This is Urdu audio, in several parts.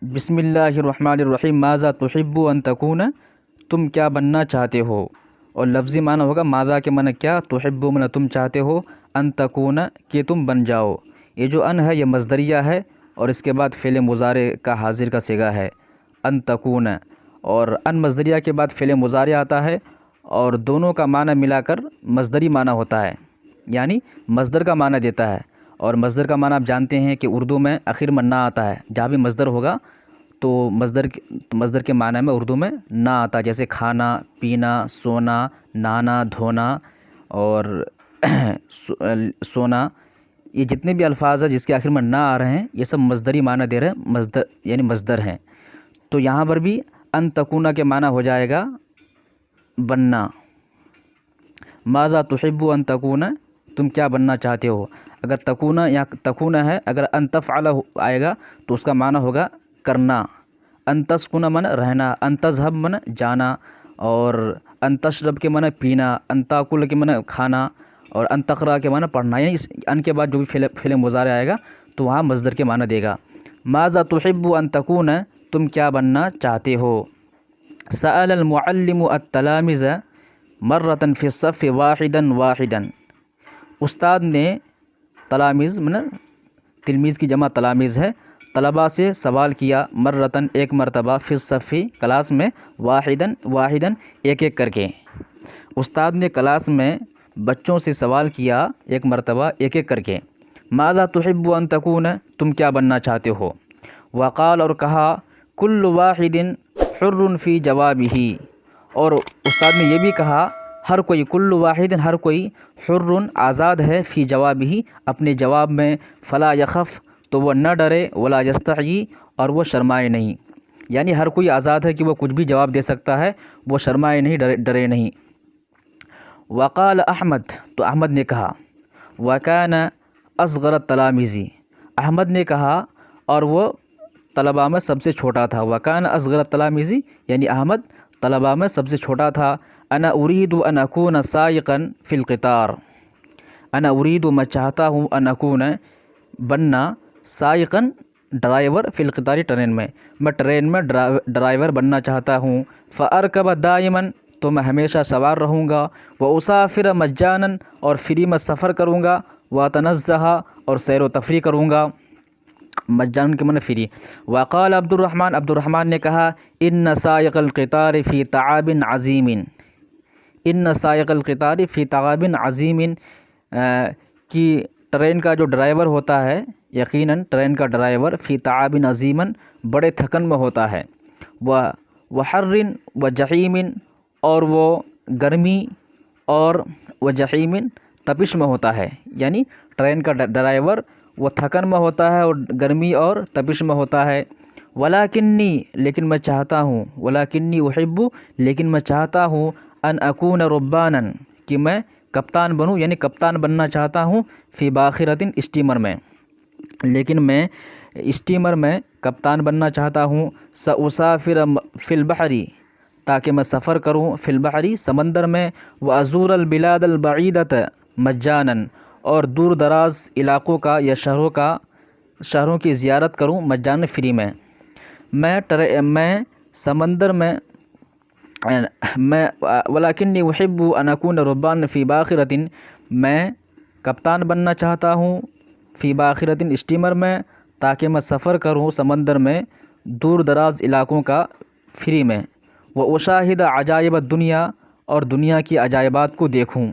بسم اللہ الرحمن الرحیم ماذا تحب ان تکون، تم کیا بننا چاہتے ہو. اور لفظی معنی ہوگا ماذا کے معنی کیا، تحب معنی تم چاہتے ہو، ان تکون کہ تم بن جاؤ. یہ جو ان ہے یہ مصدریہ ہے اور اس کے بعد فعل مضارع کا حاضر کا صیغہ ہے ان تکون، اور ان مصدریہ کے بعد فعل مضارع آتا ہے اور دونوں کا معنی ملا کر مصدری معنی ہوتا ہے، یعنی مصدر کا معنی دیتا ہے. اور مصدر کا معنی آپ جانتے ہیں کہ اردو میں آخر میں نہ آتا ہے، جہاں بھی مصدر ہوگا تو مصدر کے معنی میں اردو میں نہ آتا ہے، جیسے کھانا، پینا، سونا، نہانا، دھونا اور سونا. یہ جتنے بھی الفاظ ہیں جس کے آخر میں نہ آ رہے ہیں یہ سب مصدری معنی دے رہے ہیں، مصدر یعنی مصدر ہیں. تو یہاں پر بھی ان تکونا کے معنی ہو جائے گا بننا. ماذا تحب ان تکون، تم کیا بننا چاہتے ہو. اگر تکونا یا تکونا ہے، اگر ان تفعل آئے گا تو اس کا معنی ہوگا کرنا. ان تسکن من رہنا، ان تذهب من جانا، اور ان تشرب کے معنی پینا، ان تاکل کے معنی کھانا، اور ان تقرأ کے معنی پڑھنا. یعنی اس ان کے بعد جو بھی فعل مضارع آئے گا تو وہاں مصدر کے معنی دے گا. ماذا تحب ان تکون، تم کیا بننا چاہتے ہو. سأل المعلم التلامذ مرة في الصف واحدا. استاد نے تلامذ تلمیذ کی جمع تلامذ ہے، طلباء سے سوال کیا، مرتن ایک مرتبہ، فی الصف کلاس میں، واحدن ایک ایک کر کے. استاد نے کلاس میں بچوں سے سوال کیا ایک مرتبہ ایک ایک کر کے. ماذا تحب ان تکون، تم کیا بننا چاہتے ہو. وقال اور کہا، کل واحد حر فی جوابہ، اور استاد نے یہ بھی کہا ہر کوئی، کل واحد ہر کوئی، حر آزاد ہے، فی جوابہ اپنے جواب میں، فلا یخف تو وہ نہ ڈرے، ولا یستحیی اور وہ شرمائے نہیں. یعنی ہر کوئی آزاد ہے کہ وہ کچھ بھی جواب دے سکتا ہے، وہ شرمائے نہیں، ڈرے نہیں. وقال احمد تو احمد نے کہا، وکان اصغر التلامذ، احمد نے کہا اور وہ طلباء میں سب سے چھوٹا تھا. وکان اصغر التلامذ یعنی احمد طلباء میں سب سے چھوٹا تھا. انا اريد ان اكون سائقا فی القطار، انا اريد میں چاہتا ہوں، ان اکون بننا، سائقا ڈرائیور، فی القطار ٹرین میں ٹرین میں ڈرائیور بننا چاہتا ہوں. فارکب دائما تو میں ہمیشہ سوار رہوں گا. واسافر مجانا اور فری میں سفر کروں گا. واتنزہ اور سیر و تفریح کروں گا. مجان کے معنی فری. وقال عبد الرحمن نے کہا، ان سائق القطار فی تعاب عظیم، ان سائق القطار فی تعاب عظیم، کہ ٹرین کا جو ڈرائیور ہوتا ہے، یقیناً ٹرین کا ڈرائیور، فی تعاب عظیم بڑے تھکن میں ہوتا ہے. وحر وجحیم اور وہ گرمی، اور وجحیم تپش میں ہوتا ہے. یعنی ٹرین کا ڈرائیور وہ تھکن میں ہوتا ہے اور گرمی اور تپش میں ہوتا ہے. ولاکنی لیکن میں چاہتا ہوں، ولاکنی احب لیکن میں چاہتا ہوں، ان اکون ربانا کہ میں کپتان بنوں، یعنی کپتان بننا چاہتا ہوں، فی باخرۃ اسٹیمر میں، لیکن میں اسٹیمر میں کپتان بننا چاہتا ہوں. سأسافر فی البحر تاکہ میں سفر کروں، فی البحر سمندر میں. وازور البلاد البعیدۃ مجانا اور دور دراز علاقوں کا یا شہروں کی زیارت کروں، مجانا فری میں. میں سمندر میں ولاکنی احب ان اکون ربان فی باخرۃ، میں کپتان بننا چاہتا ہوں، فی باخرۃ اسٹیمر میں، تاکہ میں سفر کروں سمندر میں دور دراز علاقوں کا فری میں. واشاہد عجائب الدنیا اور دنیا کی عجائبات کو دیکھوں.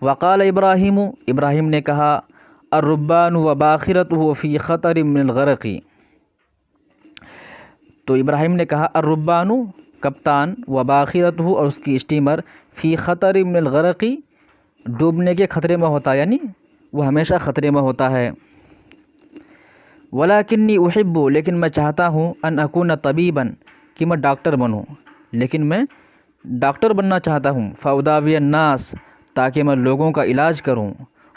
وقال ابراہیم نے کہا، الربان وباخرته فی خطر من الغرق، تو ابراہیم نے کہا الربان کپتان، وباخرته اور اس کی اسٹیمر، فی خطر من الغرق ڈوبنے کے خطرے میں ہوتا ہے، یعنی وہ ہمیشہ خطرے میں ہوتا ہے. ولاکنی احب لیکن میں چاہتا ہوں، ان اکون طبیبا کہ میں ڈاکٹر بنوں، لیکن میں ڈاکٹر بننا چاہتا ہوں. فاداوی الناس تاکہ میں لوگوں کا علاج کروں.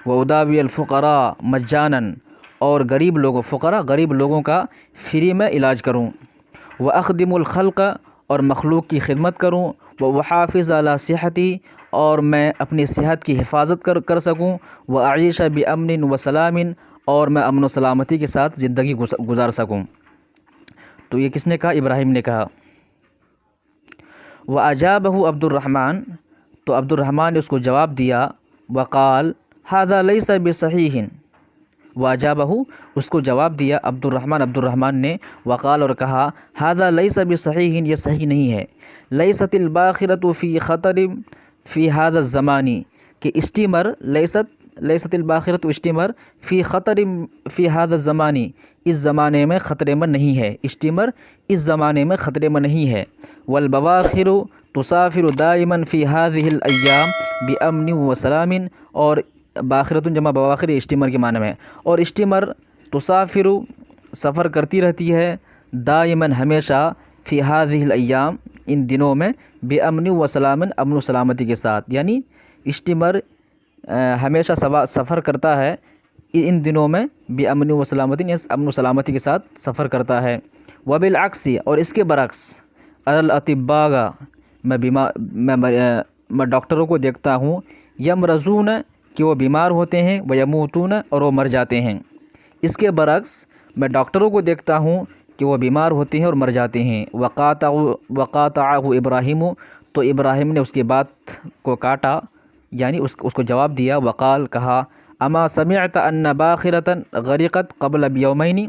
واداوی الفقراء مجانا اور غریب لوگوں کا فری میں علاج کروں. واخدم الخلق اور مخلوق کی خدمت کروں. واحافظ علی صحتی اور میں اپنی صحت کی حفاظت کر سکوں. واعیش بامن وسلام اور میں امن و سلامتی کے ساتھ زندگی گزار سکوں. تو یہ کس نے کہا؟ ابراہیم نے کہا۔ وَأَجَابَهُ عبد الرحمن، تو عبد الرحمن نے اس کو جواب دیا، وقال هذا ليس بصحيح، وَأَجَابَهُ اس کو جواب دیا عبد الرحمن نے، وقال اور کہا، هذا ليس بصحيح، یہ صحیح نہیں ہے، ليست الباخرة في خطر في هذا الزمان، کہ اسٹیمر لیست الباخرۃ اسٹیمر فی خطر فی هذا الزمان، اس زمانے میں خطرے میں نہیں ہے، اسٹیمر اس زمانے میں خطرے میں نہیں ہے، والبواخر تسافر دائما فی هذه الايام بامن وسلام، اور باخرۃ جمع بواخر اسٹیمر کے معنی میں، اور اسٹیمر تسافر سفر کرتی رہتی ہے، دائما ہمیشہ، فی هذه الايام ان دنوں میں، بامن وسلام امن و سلامتی کے ساتھ، یعنی اسٹیمر ہمیشہ سفر کرتا ہے ان دنوں میں، بامن و سلامتی، امن و سلامتی کے ساتھ سفر کرتا ہے۔ وبالعکس، اور اس کے برعکس، الاطباء، میں ڈاکٹروں کو دیکھتا ہوں، یمرضون، کہ وہ بیمار ہوتے ہیں، ویموتون، اور وہ مر جاتے ہیں۔ اس کے برعکس میں ڈاکٹروں کو دیکھتا ہوں کہ وہ بیمار ہوتے ہیں اور مر جاتے ہیں۔ وقاطعہ ابراہیم، تو ابراہیم نے اس کی بات کو کاٹا، یعنی اس کو جواب دیا، وقال کہا، اما سمعت ان باخرۃ غرقت قبل بیومین،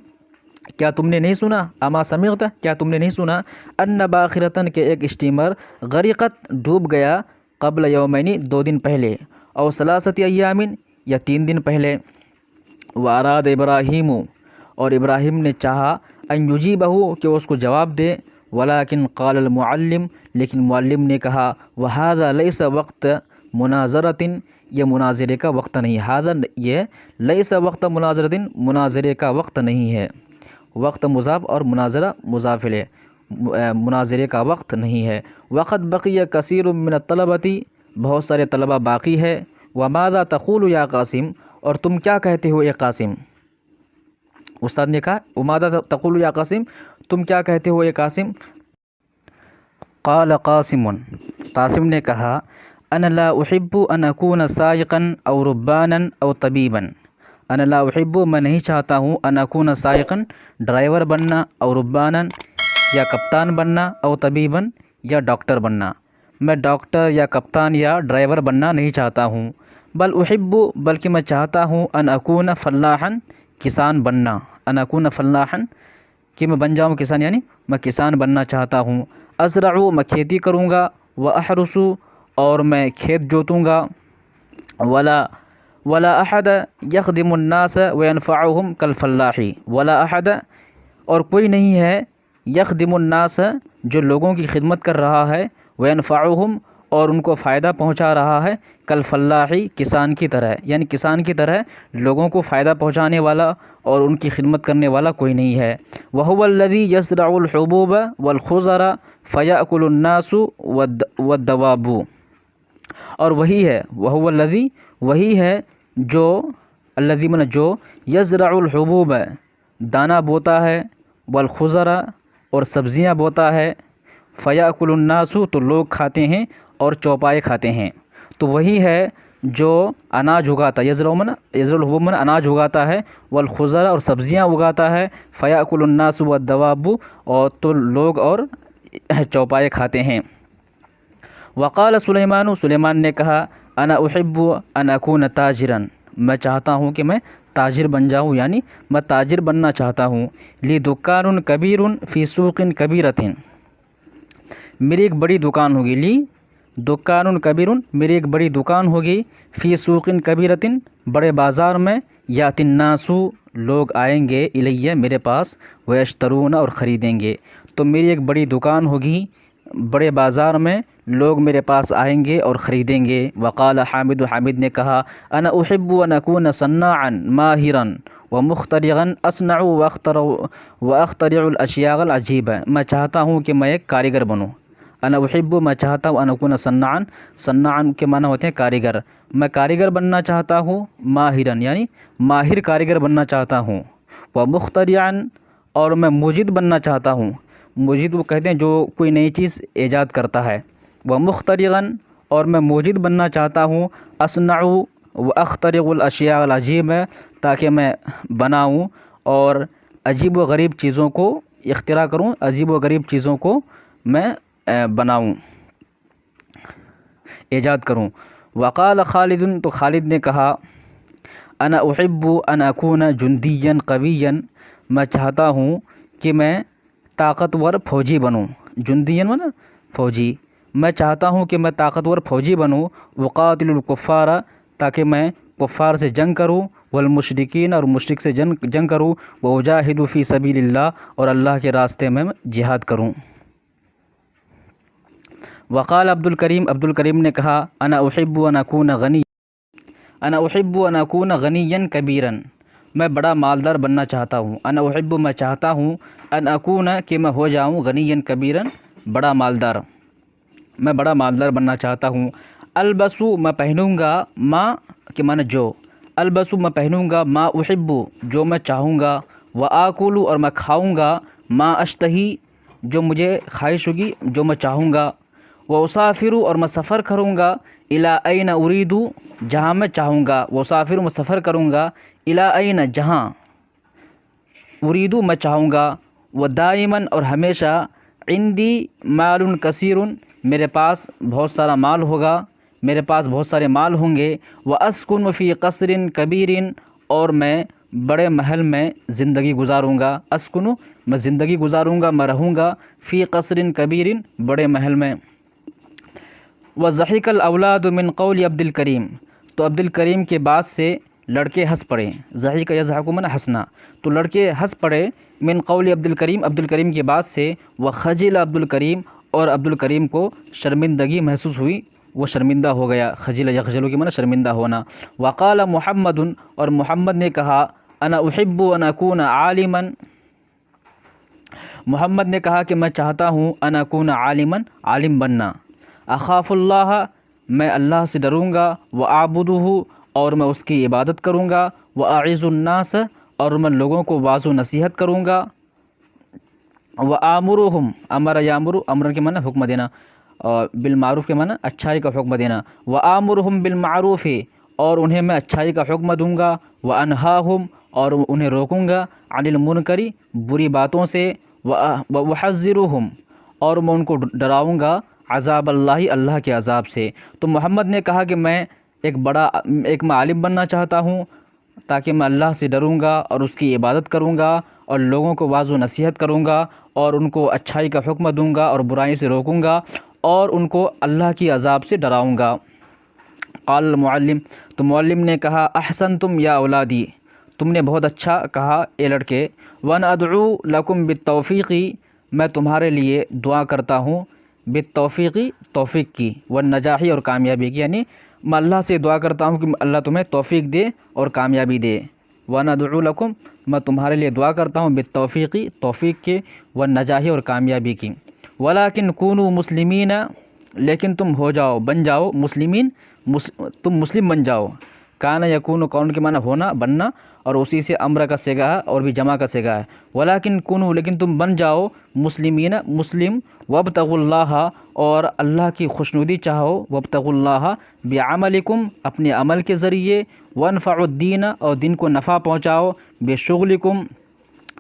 کیا تم نے نہیں سنا، اما سمعت، کیا تم نے نہیں سنا، ان باخرۃ، کہ ایک اسٹیمر، غرقت ڈوب گیا، قبل یومین 2 دن پہلے، او ثلاثۃ ایام، یا 3 دن پہلے۔ واراد ابراہیم، اور ابراہیم نے چاہا، ان یجیبہ، کہ اس کو جواب دے، ولیکن قال المعلم، لیکن معلم نے کہا، وہذا لیس وقت مناظرۃ، یہ مناظرے کا وقت نہیں، ہذا، یہ، لیس وقت مناظرۃ، مناظرے کا وقت نہیں ہے، وقت مضاف اور مناظرہ مضاف الیہ، مناظرے کا وقت نہیں ہے۔ وقت بقی کثیر من الطلبۃ، بہت سارے طلبہ باقی ہے۔ وماذا تقول یا قاسم، اور تم کیا کہتے ہو اے قاسم، استاد نے کہا، وماذا تقول یا قاسم، تم کیا کہتے ہو اے قاسم۔ قال قاسم، قاسم نے کہا، انا لا احب ان اکون سائقا او ربانا او طبیبا، انا لا احب، میں نہیں چاہتا ہوں، ان اکون سائقا، ڈرائیور بننا، او ربانا، یا کپتان بننا، او طبیبا، یا ڈاکٹر بننا، میں ڈاکٹر یا کپتان یا ڈرائیور بننا نہیں چاہتا ہوں، بل احب، بلکہ میں چاہتا ہوں، ان اکون فلاحا، کسان بننا، ان اکون فلاحا، کہ میں بن جاؤں کسان، یعنی میں کسان بننا چاہتا ہوں۔ ازرع، میں کھیتی کروں گا، واحرث، اور میں کھیت جوتوں گا، ولا احد یخدم الناس وینفعهم کالفلاح، ولا احد، اور کوئی نہیں ہے، یخدم الناس، جو لوگوں کی خدمت کر رہا ہے، وینفعهم، اور ان کو فائدہ پہنچا رہا ہے، کالفلاح، کسان کی طرح، یعنی کسان کی طرح لوگوں کو فائدہ پہنچانے والا اور ان کی خدمت کرنے والا کوئی نہیں ہے۔ وهو الذی یزرع الحبوب والخضر فیأکل الناس والدواب، اور وہی ہے، وہو الذی، وہی ہے جو، الذی من جو، یزرع الحبوب، دانہ بوتا ہے، والخضر، اور سبزیاں بوتا ہے، فیأکل الناس، تو لوگ کھاتے ہیں اور چوپائے کھاتے ہیں، تو وہی ہے جو اناج اگاتا ہے، یزرع الحبوب من اناج اگاتا ہے، والخضر، اور سبزیاں اگاتا ہے، فیأکل الناس والدواب، اور تو لوگ اور چوپائے کھاتے ہیں۔ وقال سلیمان، سلیمان نے کہا، انا احب ان اکون تاجرا، میں چاہتا ہوں کہ میں تاجر بن جاؤں، یعنی میں تاجر بننا چاہتا ہوں۔ لی دکان کبیر فی سوق کبیرۃ، میری ایک بڑی دکان ہوگی، لی دکان کبیر، میری ایک بڑی دکان ہوگی، فی سوق کبیرۃ، بڑے بازار میں، یاتی الناس، لوگ آئیں گے، الیہ، میرے پاس، ویشترون، اور خریدیں گے، تو میری ایک بڑی دکان ہوگی بڑے بازار میں، لوگ میرے پاس آئیں گے اور خریدیں گے۔ وقال حامد، حامد نے کہا، انا احب ان اکون صناعا ماہرا ومخترعا اصنع واخترع الاشیاء العجیبہ، میں چاہتا ہوں کہ میں ایک کاریگر بنوں، انا احب، میں چاہتا ہوں، ان اکون صناعا، صناعا کے معنی ہوتے ہیں کاریگر، میں کاریگر بننا چاہتا ہوں، ماہرا، یعنی ماہر کاریگر بننا چاہتا ہوں، ومخترعا، اور میں موجد بننا چاہتا ہوں، موجد وہ کہتے ہیں جو کوئی نئی چیز ایجاد کرتا ہے، ومخترعا، اور میں موجد بننا چاہتا ہوں، اصنع واخترع الاشیاء العجیب، تاکہ میں بناؤں اور عجیب و غریب چیزوں کو اختراع کروں، عجیب و غریب چیزوں کو میں بناؤں، ایجاد کروں۔ وقال خالد، تو خالد نے کہا انا احب ان اکون جندیا قویا، میں چاہتا ہوں کہ میں طاقتور فوجی بنوں، جندین مطلب فوجی، میں چاہتا ہوں کہ میں طاقتور فوجی بنوں، وقاتل الکفار، تاکہ میں کفار سے جنگ کروں، والمشرکین، اور مشرک سے جنگ کروں، واجاہد فی سبیل اللہ، اور اللہ کے راستے میں جہاد کروں۔ وقال عبد الکریم نے کہا انا احب ان اکون غنیا کبیرا، میں بڑا مالدار بننا چاہتا ہوں، انا احب، میں چاہتا ہوں، ان اکون، کہ میں ہو جاؤں، غنیا کبیرا، بڑا مالدار، میں بڑا مالدار بننا چاہتا ہوں۔ البسو، میں پہنوں گا، ما کہ معنی جو، البسو میں پہنوں گا، ما احب، جو میں چاہوں گا، وآکل، اور میں کھاؤں گا، ما اشتہی، جو مجھے خواہش ہوگی، جو میں چاہوں گا، واسافر، اور میں سفر کروں گا، الی این ارید، جہاں میں چاہوں گا، واسافر، میں سفر کروں گا، الی این، جہاں، ارید، میں چاہوں گا، ودائما، اور ہمیشہ، عندی مال کثیر، میرے پاس بہت سارا مال ہوگا، میرے پاس بہت سارے مال ہوں گے، واسکن فی قصر کبیر، اور میں بڑے محل میں زندگی گزاروں گا، اسکنو، میں زندگی گزاروں گا، میں رہوں گا، فی قصر کبیر، بڑے محل میں۔ وضحک الاولاد من قول عبد الکریم، تو عبد الکریم کے بات سے لڑکے ہنس پڑے، ضحک یضحک من ہنسنا، تو لڑکے ہنس پڑے، من قول عبد الکریم کے بات سے، وخجل عبد الکریم، اور عبد الکریم کو شرمندگی محسوس ہوئی، وہ شرمندہ ہو گیا، خجل یخجل کے معنی شرمندہ ہونا۔ وقال محمد، اور محمد نے کہا انا احب ان اکون عالما، محمد نے کہا کہ میں چاہتا ہوں، ان اکون عالما، عالم بننا، اخاف اللہ، میں اللہ سے ڈروں گا، واعبدہ، اور میں اس کی عبادت کروں گا، واعظ الناس، اور میں لوگوں کو واعظ و نصیحت کروں گا، وآمرہم، امر یامر، امر کے معنی حکم دینا، بالمعروف کے معنی اچھائی کا حکم دینا، وآمرہم بالمعروف، اور انہیں میں اچھائی کا حکم دوں گا، وانہاہم، اور انہیں روکوں گا، عن المنکر، بری باتوں سے، وحذرہم، اور میں ان کو ڈراؤں گا، عذاب اللہ، اللہ کے عذاب سے۔ تو محمد نے کہا کہ میں ایک میں عالم بننا چاہتا ہوں، تاکہ میں اللہ سے ڈروں گا اور اس کی عبادت کروں گا، اور لوگوں کو واعظ و نصیحت کروں گا، اور ان کو اچھائی کا حکم دوں گا اور برائی سے روکوں گا، اور ان کو اللہ کی عذاب سے ڈراؤں گا۔ قال المعلم، تو معلم نے کہا احسنتم یا اولادی، تم نے بہت اچھا کہا اے لڑکے، وانا ادعو لکم بالتوفیق، میں تمہارے لیے دعا کرتا ہوں، بالتوفیق، توفیق کی، والنجاح، اور کامیابی کی، یعنی میں اللہ سے دعا کرتا ہوں کہ اللہ تمہیں توفیق دے اور کامیابی دے۔ وانا ادعو لکم، میں تمہارے لیے دعا کرتا ہوں، بالتوفیق، توفیق کے، والنجاح، اور کامیابی کی۔ ولیکن کونوا مسلمین، لیکن تم ہو جاؤ، بن جاؤ، مسلمین، تم مسلم بن جاؤ۔ کان یکون، کون کے معنی ہونا، بننا، اور اسی سے امر کا صیغہ ہے اور بھی جمع کا صیغہ ہے۔ ولیکن کونوا، لیکن تم بن جاؤ، مسلمین، مسلم، وابتغوا اللہ، اور اللہ کی خوشنودی چاہو، وابتغوا اللہ بعملکم، اپنے عمل کے ذریعے، وانفعوا الدین، اور دین کو نفع پہنچاؤ، بشغلکم،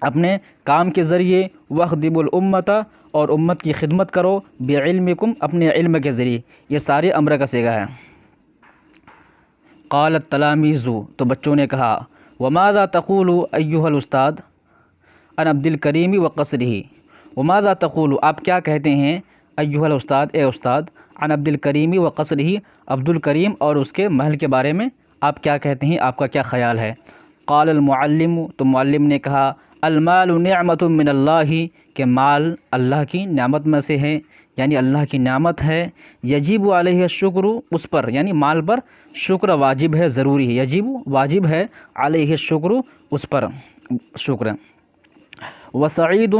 اپنے کام کے ذریعے، واخدموا الامت، اور امت کی خدمت کرو، بعلمکم، اپنے علم کے ذریعے، یہ سارے امر کا صیغہ ہے۔ قال التلاميذ، تو بچوں نے کہا، وماذا تقول ایھا الاستاذ عن عبد الکریم وقصرہ، وماذا تقول، آپ کیا کہتے ہیں، ایھا الاستاذ، اے استاد، عن عبد الکریم وقصرہ، عبد الکریم اور اس کے محل کے بارے میں آپ کیا کہتے ہیں، آپ کا کیا خیال ہے۔ قال المعلم، تو معلم نے کہا، المال نعمت من اللہ، کہ مال اللہ کی نعمت میں سے ہے، یعنی اللہ کی نعمت ہے، یجب علیہ الشکر، اس پر یعنی مال پر شکر واجب ہے، ضروری ہے، یجب واجب ہے، علیہ الشکر، اس پر شکر۔ وسعید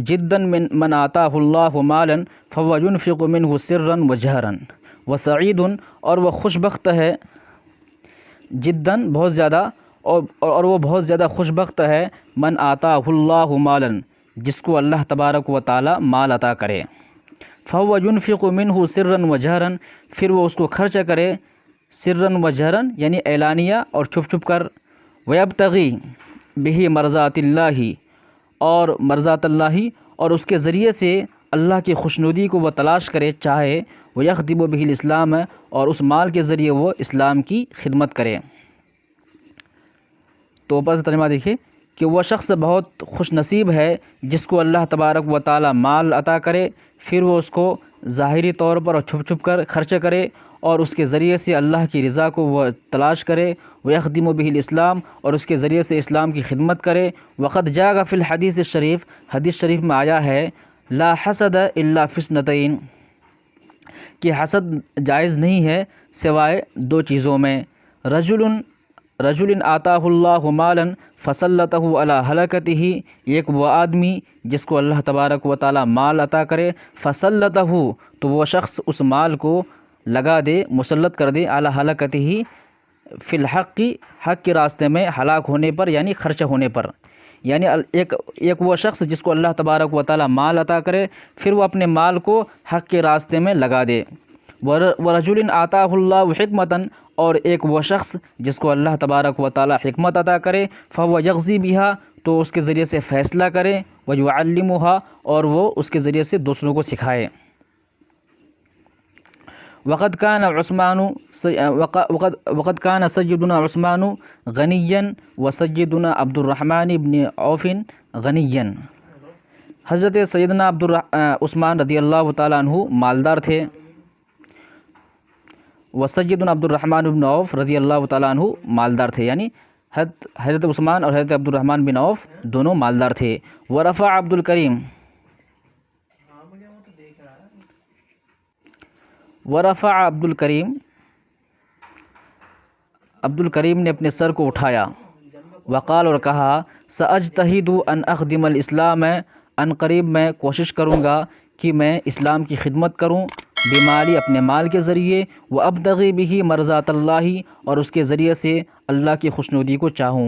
جدا من آتاہ اللہ مالا فهو ينفق منه سرا وجہرا، وسعید، اور وہ خوش بخت ہے، جدا بہت زیادہ، اور وہ بہت زیادہ خوش بخت ہے، من آتاہ اللہ مالا، جس کو اللہ تبارک و تعالی مال عطا کرے، فهو ينفق منه سرا وجہرا، پھر وہ اس کو خرچ کرے، سرا وجہرا، یعنی اعلانیہ اور چھپ چھپ کر، ویبتغی بہ مرضات اللہ، اور مرضات اللہ، اور اس کے ذریعے سے اللہ کی خوشنودی کو وہ تلاش کرے چاہے، وہ یخدم بہ الاسلام، اور اس مال کے ذریعے وہ اسلام کی خدمت کرے۔ تو اوپر سے ترجمہ دیکھیے کہ وہ شخص بہت خوش نصیب ہے جس کو اللہ تبارک و تعالی مال عطا کرے، پھر وہ اس کو ظاہری طور پر اور چھپ چھپ کر خرچ کرے، اور اس کے ذریعے سے اللہ کی رضا کو وہ تلاش کرے، وَيَخْدِمُ بِهِ الاسلام، اور اس کے ذریعے سے اسلام کی خدمت کرے۔ وقد جاء فی الحدیث الشریف، حدیث شریف میں آیا ہے، لا حسد الا فی اثنتین، کہ حسد جائز نہیں ہے سوائے دو چیزوں میں، رجل آتاہ اللہ مالا فسلطہ علی ہلاکتہ، ایک وہ آدمی جس کو اللہ تبارک و تعالی مال عطا کرے، فسلطہ، تو وہ شخص اس مال کو لگا دے، مسلط کر دے، علی ہلاکتہ، فی الحق، حق کے راستے میں ہلاک ہونے پر، یعنی خرچ ہونے پر۔ یعنی ایک وہ شخص جس کو اللہ تبارک و تعالی مال عطا کرے، پھر وہ اپنے مال کو حق کے راستے میں لگا دے۔ وَرَجُلٍ آتَاهُ اللَّهُ حِکْمَةً، اور ایک وہ شخص جس کو اللہ تبارک و تعالی حکمت عطا کرے، فَهُوَ يَغْزِي بِهَا، تو اس کے ذریعے سے فیصلہ کرے، وَيُعَلِّمُهَا، اور وہ اس کے ذریعے سے دوسروں کو سکھائے۔ وقد كان سيدنا عثمان غنيا وسيدنا عبد الرحمن بن عوف غنيا، حضرت سیدنا عثمان رضی اللہ تعالیٰ عنہ مالدار تھے، وسیدنا عبد الرحمن بن عوف رضی اللہ تعالیٰ عنہ مالدار تھے، یعنی حضرت عثمان اور حضرت عبد الرحمن بن عوف دونوں مالدار تھے۔ ورفع عبد الکریم نے اپنے سر کو اٹھایا، وقال، اور کہا، سأجتہد ان اخدم الاسلام، ان قریب میں کوشش کروں گا کہ میں اسلام کی خدمت کروں، بمالی، اپنے مال کے ذریعے، وابتغی بہ مرضات اللہ، اور اس کے ذریعے سے اللہ کی خوشنودی کو چاہوں۔